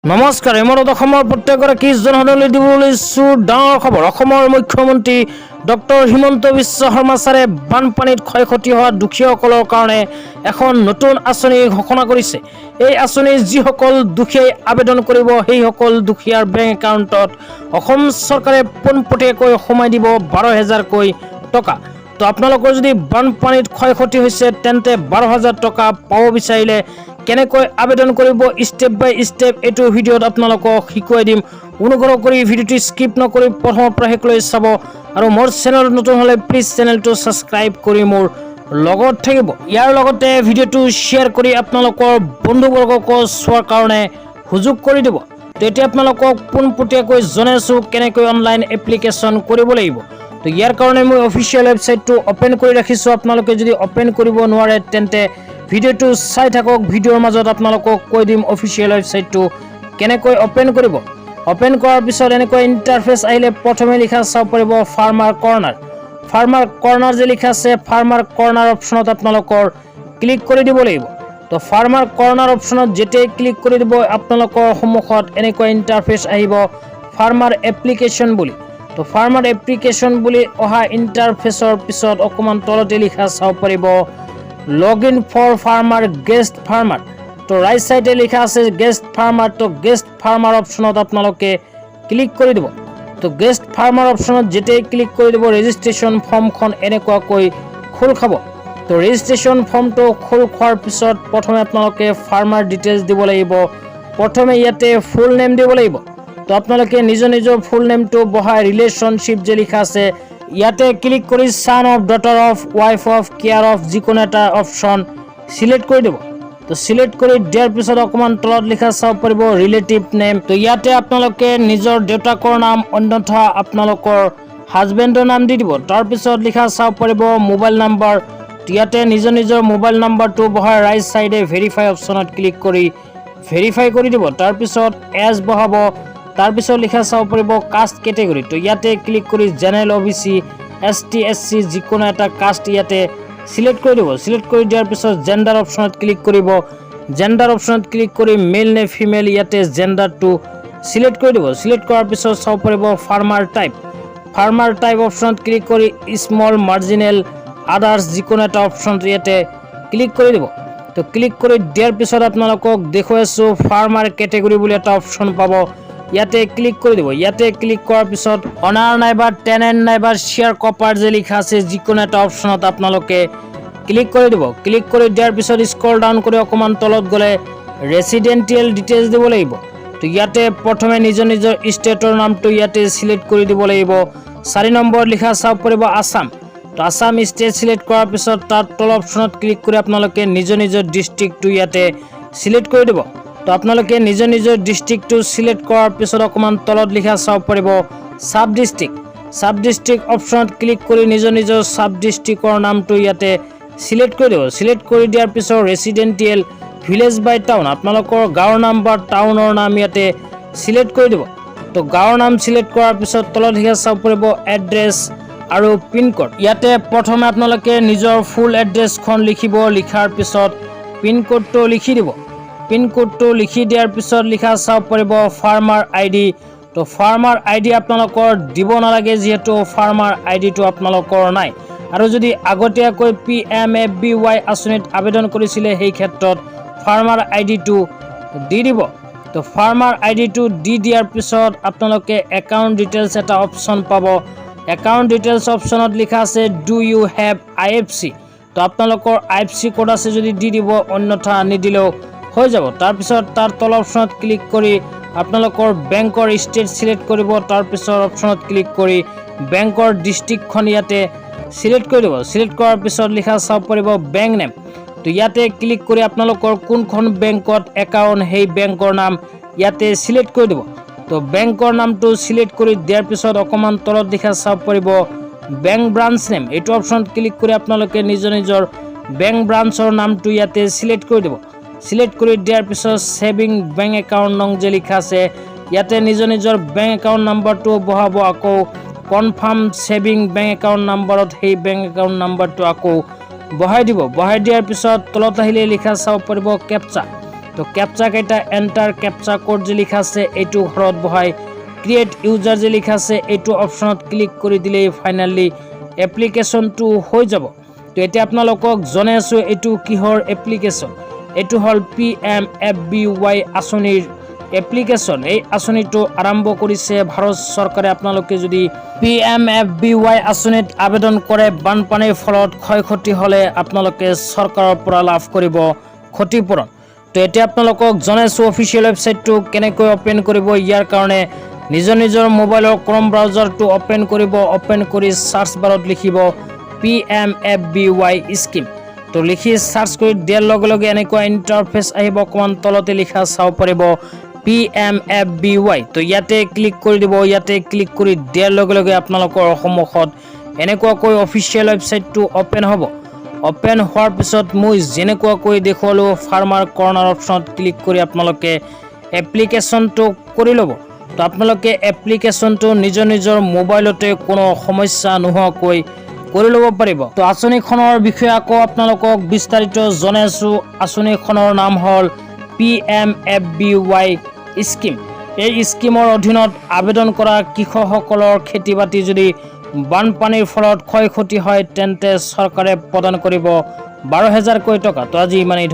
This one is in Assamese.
নমস্কাৰ এমৰত অসমৰ প্ৰত্যেকগৰাকী জনসাধাৰণলৈ দিবলৈ ডাঙৰ খবৰ। অসমৰ মুখ্যমন্ত্ৰী ডক্টৰ হিমন্ত বিশ্ব শৰ্মা ছাৰে বানপানীত ক্ষয়ক্ষতি হোৱা দুখীয়াসকলৰ কাৰণে এখন নতুন আঁচনি ঘোষণা কৰিছে। এই আঁচনি যিসকল দুখীয়াই আবেদন কৰিব সেইসকল দুখীয়াৰ বেংক একাউণ্টত অসম চৰকাৰে পোনপটীয়াকৈ সোমাই দিব 12,000কৈ টকা। তো আপোনালোকৰ যদি বানপানীত ক্ষয়ক্ষতি হৈছে তেন্তে 12,000 টকা পাব বিচাৰিলে কেনেকৈ আবেদন কৰিব স্টেপ বাই স্টেপ এইটো ভিডিঅ'ত আপোনালোকক শিকাই দিম। অনুগ্ৰহ কৰি ভিডিঅ'টো স্কিপ নকৰি প্ৰথমৰ পৰা শেষলৈ চাব আৰু মোৰ চেনেলত নতুন হ'লে প্লিজ চেনেলটো ছাবস্ক্ৰাইব কৰি মোৰ লগত থাকিব। ইয়াৰ লগতে ভিডিঅ'টো শ্বেয়াৰ কৰি আপোনালোকৰ বন্ধুবৰ্গক চোৱাৰ কাৰণে সুযোগ কৰি দিব। তো এতিয়া আপোনালোকক পোনপটীয়াকৈ জনাইছোঁ কেনেকৈ অনলাইন এপ্লিকেশ্যন কৰিব লাগিব। তো ইয়াৰ কাৰণে মই অফিচিয়েল ৱেবছাইটটো অপেন কৰি ৰাখিছোঁ। আপোনালোকে যদি অপেন কৰিব নোৱাৰে তেন্তে ভিডিঅ'টো চাই থাকক। ভিডিঅ'ৰ মাজত আপোনালোকক কৈ দিম অফিচিয়েল ৱেবছাইটটো কেনেকৈ অপেন কৰিব। অপেন কৰাৰ পিছত এনেকৈ ইণ্টাৰফেচ আহিলে প্ৰথমে লিখা চাব পাৰিব ফাৰ্মাৰ কৰ্ণাৰ। ফাৰ্মাৰ কৰ্ণাৰ যে লিখা আছে ফাৰ্মাৰ কৰ্ণাৰ অপশ্যনত আপোনালোকৰ ক্লিক কৰি দিব লাগিব। তো ফাৰ্মাৰ কৰ্ণাৰ অপশ্যনত যেতিয়াই ক্লিক কৰি দিব আপোনালোকৰ সন্মুখত এনেকৈ ইণ্টাৰফেচ আহিব ফাৰ্মাৰ এপ্লিকেশ্যন বুলি। তো ফাৰ্মাৰ এপ্লিকেশ্যন বুলি অহা ইণ্টাৰফেচৰ পিছত অকণমান তলতে লিখা চাব পাৰিব log in for farmer guest farmer. তো ৰাইট সাইডে লিখা আছে গেষ্ট ফাৰ্মাৰ। তো গেষ্ট ফাৰ্মাৰ অপশ্যনত আপোনালোকে ক্লিক কৰি দিব। তো গেষ্ট ফাৰ্মাৰ অপশ্যনত যেতিয়াই ক্লিক কৰি দিব ৰেজিষ্ট্ৰেশ্যন ফৰ্মখন এনেকুৱাকৈ খোল খাব। তো ৰেজিষ্ট্ৰেশ্যন ফৰ্মটো খোল খোৱাৰ পিছত প্ৰথমে আপোনালোকে ফাৰ্মাৰ ডিটেইলছ দিব লাগিব। প্ৰথমে ইয়াতে ফুল নেম দিব লাগিব। তো আপোনালোকে নিজৰ ফুল নেমটো বহাই ৰিলেশ্যনশ্বিপ যে লিখা আছে ইয়াতে ক্লিক কৰি son of, daughter of, wife of, care of যিকোনো এটা অপশ্যন সিলেক্ট কৰি দিব। তো সিলেক্ট কৰি দিয়াৰ পিছত অকণমান তলত লিখা চাব পাৰিব ৰিলেটিভ নেম। তো ইয়াতে আপোনালোকে নিজৰ দেউতাকৰ নাম অন্যথা আপোনালোকৰ হাজবেণ্ডৰ নাম দি দিব। তাৰপিছত লিখা চাব পাৰিব মোবাইল নাম্বাৰ। ইয়াতে নিজৰ মোবাইল নাম্বাৰটো বহাই ৰাইট চাইডে ভেৰিফাই অপশ্যনত ক্লিক কৰি ভেৰিফাই কৰি দিব। তাৰপিছত এজ বহাব। তাৰপিছত লিখা চাব পাৰিব কাষ্ট কেটেগৰী। তো ইয়াতে ক্লিক কৰি জেনেৰেল, OBC, ST, SC যিকোনো এটা কাষ্ট ইয়াতে সিলেক্ট কৰি দিব। সিলেক্ট কৰি দিয়াৰ পিছত জেণ্ডাৰ অপশ্যনত ক্লিক কৰিব। জেণ্ডাৰ অপশ্যনত ক্লিক কৰি মেল নে ফিমেল ইয়াতে জেণ্ডাৰটো সিলেক্ট কৰি দিব। সিলেক্ট কৰাৰ পিছত চাব পাৰিব ফাৰ্মাৰ টাইপ। ফাৰ্মাৰ টাইপ অপশ্যনত ক্লিক কৰি স্মল, মাৰ্জিনেল, আদাৰ্ছ যিকোনো এটা অপশ্যন ইয়াতে ক্লিক কৰি দিব। তো ক্লিক কৰি দিয়াৰ পিছত আপোনালোকক দেখুৱাইছোঁ ফাৰ্মাৰ কেটেগৰী বুলি এটা অপশ্যন পাব। ইয়াতে ক্লিক কৰি দিব। ইয়াতে ক্লিক কৰাৰ পিছত অনাৰ নাইবা টেনেণ্ট নাইবা শ্বেয়াৰ কপাৰ যে লিখা আছে যিকোনো এটা অপশ্যনত আপোনালোকে ক্লিক কৰি দিব। ক্লিক কৰি দিয়াৰ পিছত স্ক্ৰল ডাউন কৰি অকণমান তলত গ'লে ৰেচিডেণ্টিয়েল ডিটেইলছ দিব লাগিব। তো ইয়াতে প্ৰথমে নিজৰ ষ্টেটৰ নামটো ইয়াতে সিলেক্ট কৰি দিব লাগিব। 4 নম্বৰ লিখা চাব পাৰিব আছাম। তো আছাম ষ্টেট সিলেক্ট কৰাৰ পিছত তাৰ তল অপশ্যনত ক্লিক কৰি আপোনালোকে নিজৰ ডিষ্ট্ৰিক্টটো ইয়াতে সিলেক্ট কৰি দিব। তো আপোনালোকে নিজৰ ডিষ্ট্ৰিক্টটো সিলেক্ট কৰাৰ পিছত অকণমান তলত লিখা চাব পাৰিব সাব ডিষ্ট্ৰিক্ট। সাব ডিষ্ট্ৰিক্ট অপশ্যনত ক্লিক কৰি নিজৰ সাব ডিষ্ট্ৰিক্টৰ নামটো ইয়াতে সিলেক্ট কৰি দিব। সিলেক্ট কৰি দিয়াৰ পিছত ৰেচিডেণ্টিয়েল, ভিলেজ বাই টাউন আপোনালোকৰ গাঁৱৰ নাম বা টাউনৰ নাম ইয়াতে সিলেক্ট কৰি দিব। তো গাঁৱৰ নাম সিলেক্ট কৰাৰ পিছত তলত লিখা চাব পাৰিব এড্ৰেছ আৰু পিনক'ড। ইয়াতে প্ৰথমে আপোনালোকে নিজৰ ফুল এড্ৰেছখন লিখিব। লিখাৰ পিছত পিনক'ডটো লিখি দিব। পিনক'ডটো লিখি দিয়াৰ পিছত লিখা চাব পাৰিব ফাৰ্মাৰ ID। তো ফাৰ্মাৰ ID আপোনালোকৰ দিব নালাগে যিহেতু ফাৰ্মাৰ IDটো আপোনালোকৰ নাই। আৰু যদি আগতীয়াকৈ PMFBY আঁচনিত আবেদন কৰিছিলে সেই ক্ষেত্ৰত ফাৰ্মাৰ IDটো দি দিব। তো ফাৰ্মাৰ IDটো দি দিয়াৰ পিছত আপোনালোকে একাউণ্ট ডিটেইলছ এটা অপশ্যন পাব। একাউণ্ট ডিটেইলছ অপশ্যনত লিখা আছে ডু ইউ হেভ IFC। তো আপোনালোকৰ IFC কোড আছে যদি দি দিব, অন্যথা নিদিলেও হৈ যাব। তাৰপিছত তাৰ তল অপশ্যনত ক্লিক কৰি আপোনালোকৰ বেংকৰ ষ্টেট সিলেক্ট কৰিব। তাৰপিছত অপশ্যনত ক্লিক কৰি বেংকৰ ডিষ্ট্ৰিক্টখন ইয়াতে সিলেক্ট কৰি দিব। সিলেক্ট কৰাৰ পিছত লিখা চাব পাৰিব বেংক নেম। তো ইয়াতে ক্লিক কৰি আপোনালোকৰ কোনখন বেংকত একাউণ্ট সেই বেংকৰ নাম ইয়াতে সিলেক্ট কৰি দিব। তো বেংকৰ নামটো সিলেক্ট কৰি দিয়াৰ পিছত অকণমান তলত লিখা চাব পাৰিব বেংক ব্ৰাঞ্চ নেম। এইটো অপশ্যনত ক্লিক কৰি আপোনালোকে নিজৰ বেংক ব্ৰাঞ্চৰ নামটো ইয়াতে সিলেক্ট কৰি দিব। সিলেক্ট কৰি দিয়াৰ পিছত সেভিং বেংক একাউণ্ট নং যে লিখা আছে ইয়াতে নিজৰ বেংক একাউণ্ট নাম্বাৰটো বহাব। আকৌ কনফাৰ্ম সেভিং বেংক একাউণ্ট নাম্বাৰত সেই বেংক একাউণ্ট নাম্বাৰটো আকৌ বহাই দিব। বহাই দিয়াৰ পিছত তলত আহিলে লিখা চাব পাৰিব কেপচা। তো ক্যাপচা কেইটা এন্টাৰ ক্যাপচা কোড যে লিখা আছে এইটো ঘৰত বহাই ক্ৰিয়েট ইউজাৰ যে লিখা আছে এইটো অপশ্যনত ক্লিক কৰি দিলে ফাইনালি এপ্লিকেশ্যনটো হৈ যাব। তো এতিয়া আপোনালোকক জনাই আছোঁ এইটো কিহৰ এপ্লিকেশ্যন। এইটো হ'ল PMFBY আঁচনিৰ এপ্লিকেশ্যন। এই আঁচনিটো আৰম্ভ কৰিছে ভাৰত চৰকাৰে। আপোনালোকে যদি PMFBY আঁচনিত আবেদন কৰে বানপানীৰ ফলত ক্ষয় ক্ষতি হ'লে আপোনালোকে চৰকাৰৰ পৰা লাভ কৰিব ক্ষতিপূৰণ। তো এতিয়া আপোনালোকক জনাইছোঁ অফিচিয়েল ৱেবছাইটটো কেনেকৈ অপেন কৰিব। ইয়াৰ কাৰণে নিজৰ মোবাইলৰ ক্ৰম ব্ৰাউজাৰটো অপেন কৰিব। অপেন কৰি সাৰ্চ বাৰত লিখিব PMFBY স্কিম। তো লিখি সাৰ্চ কৰি দিয়াৰ লগে লগে এনেকুৱা ইণ্টাৰফেচ আহিব। অকণমান তলতে লিখা চাব পাৰিব PMFBY। তো ইয়াতে ক্লিক কৰি দিব। ইয়াতে ক্লিক কৰি দিয়াৰ লগে লগে আপোনালোকৰ সন্মুখত এনেকুৱাকৈ অফিচিয়েল ৱেবছাইটটো অপেন হ'ব। অপেন হোৱাৰ পিছত মই যেনেকুৱাকৈ দেখুৱালোঁ ফাৰ্মাৰ কৰ্নাৰ অপশ্যনত ক্লিক কৰি আপোনালোকে এপ্লিকেশ্যনটো কৰি ল'ব। তো আপোনালোকে এপ্লিকেশ্যনটো নিজৰ মোবাইলতে কোনো সমস্যা নোহোৱাকৈ কৰি ল'ব পাৰিব। তো আঁচনিখনৰ বিষয়ে আকৌ আপোনালোকক বিস্তাৰিত জনাই আছোঁ। আঁচনিখনৰ নাম হ'ল PMFBY স্কিম। এই স্কিমৰ অধীনত আবেদন কৰা কৃষকসকলৰ খেতি বাতি যদি বানপানীৰ ফলত ক্ষয় ক্ষতি হয় তেন্তে চৰকাৰে প্ৰদান কৰিব 12,000কৈ টকা। তো আজি ইমানেই।